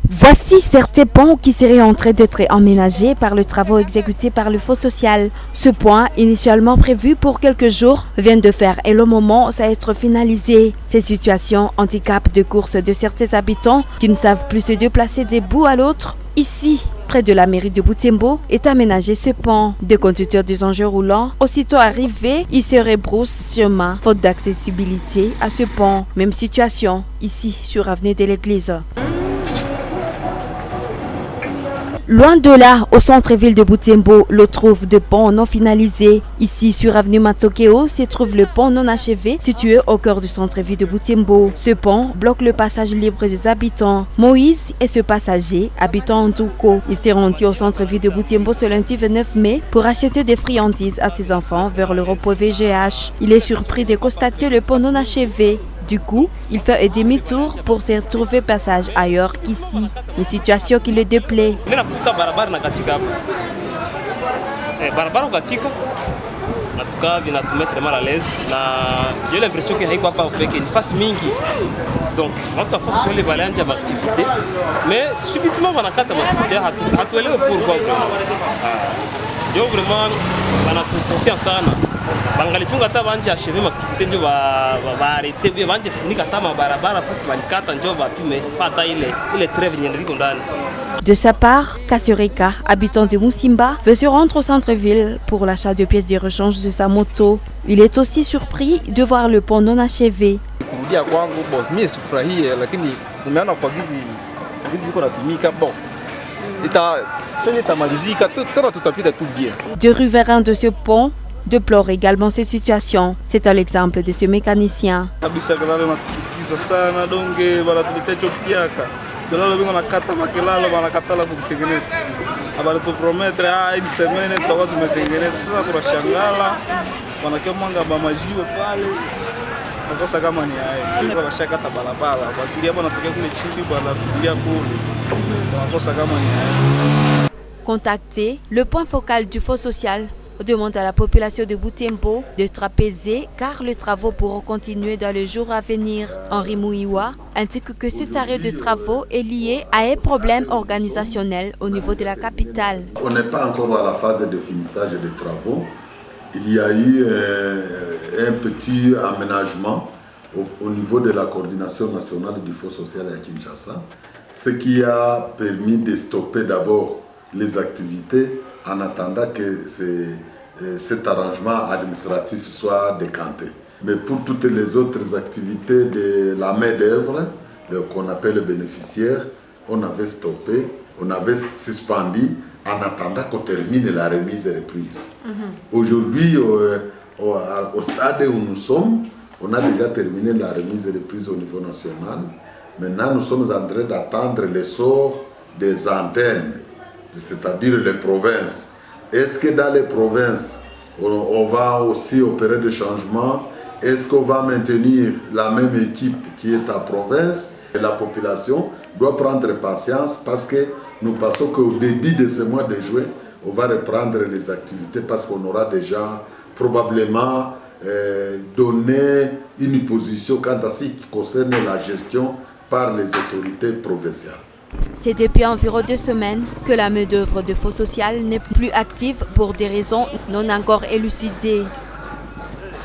Voici certains ponts qui seraient en train d'être aménagés par le travaux exécutés par le Fonds social. Ce point, initialement prévu pour quelques jours, vient de faire et le moment à être finalisé. Ces situations handicapent de course de certains habitants qui ne savent plus se déplacer d'un bout à l'autre. Ici, près de la mairie de Butembo, est aménagé ce pont. Des conducteurs des engins roulants, aussitôt arrivés, ils se rebroussent chemin, faute d'accessibilité à ce pont. Même situation, ici, sur avenue de l'église. Loin de là, au centre-ville de Butembo, l'on trouve de ponts non finalisés. Ici, sur avenue Matokeo, se trouve le pont non achevé situé au cœur du centre-ville de Butembo. Ce pont bloque le passage libre des habitants. Moïse est ce passager, habitant en Ndouko. Il s'est rendu au centre-ville de Butembo ce lundi 29 mai pour acheter des friandises à ses enfants vers le repos VGH. Il est surpris de constater le pont non achevé. Du coup, il fait un demi-tour pour se retrouver passage ailleurs qu'ici. Une situation qui le déplaît. Natuka vinatumettre mal à l'aise na j'ai l'impression que haiko hapa peke ni fasi mingi donc watu afasi wale balanja activité mais subitement wanakata activité hatuelewe pourquoi ndio vraiment banatukosia sana bangalifunga hata banje achever activité ndio baarete bie banje funika hata mabarabara fasi balikata ndio bapime pata ile trêve nyendeliko ndani. De sa part, Kasureka, habitant de Musimba, veut se rendre au centre-ville pour l'achat de pièces de rechange de sa moto. Il est aussi surpris de voir le pont non achevé. De riverains de ce pont déplorent également cette situation. C'est à l'exemple de ce mécanicien. Belalo bingo nakata makilalo banakatala kutengeneza. Habari tu promettre une semaine tutakuwa tumetengeneza. Sasa tunashangala wanakemanga bamajiwe pale. Nakosa kama ni haya. Kwa bashakata barabara. Wakilia bwana tukia kule chini bwana kulia kule. Nakosa kama ni haya. Contacté, le point focal du Fonds social demande à la population de Butembo d'être apaisée car les travaux pourront continuer dans les jours à venir. Henri Mouiwa indique que cet arrêt de travaux est lié à un problème organisationnel au niveau de la capitale. On n'est pas encore à la phase de finissage des travaux. Il y a eu un petit aménagement au niveau de la coordination nationale du Fonds social à Kinshasa, ce qui a permis de stopper d'abord les activités en attendant que cet arrangement administratif soit décanté. Mais pour toutes les autres activités de la main-d'œuvre, qu'on appelle les bénéficiaires, on avait stoppé, on avait suspendu en attendant qu'on termine la remise et reprise. Aujourd'hui, au stade où nous sommes, on a déjà terminé la remise et reprise au niveau national. Maintenant, nous sommes en train d'attendre l'essor des antennes, c'est-à-dire les provinces. Est-ce que dans les provinces, on va aussi opérer des changements? Est-ce qu'on va maintenir la même équipe qui est en province? Et la population doit prendre patience parce que nous pensons qu'au début de ce mois de juin, on va reprendre les activités parce qu'on aura déjà probablement donné une position quant à ce qui concerne la gestion par les autorités provinciales. C'est depuis environ 2 semaines que la main-d'œuvre de Fonds social n'est plus active pour des raisons non encore élucidées.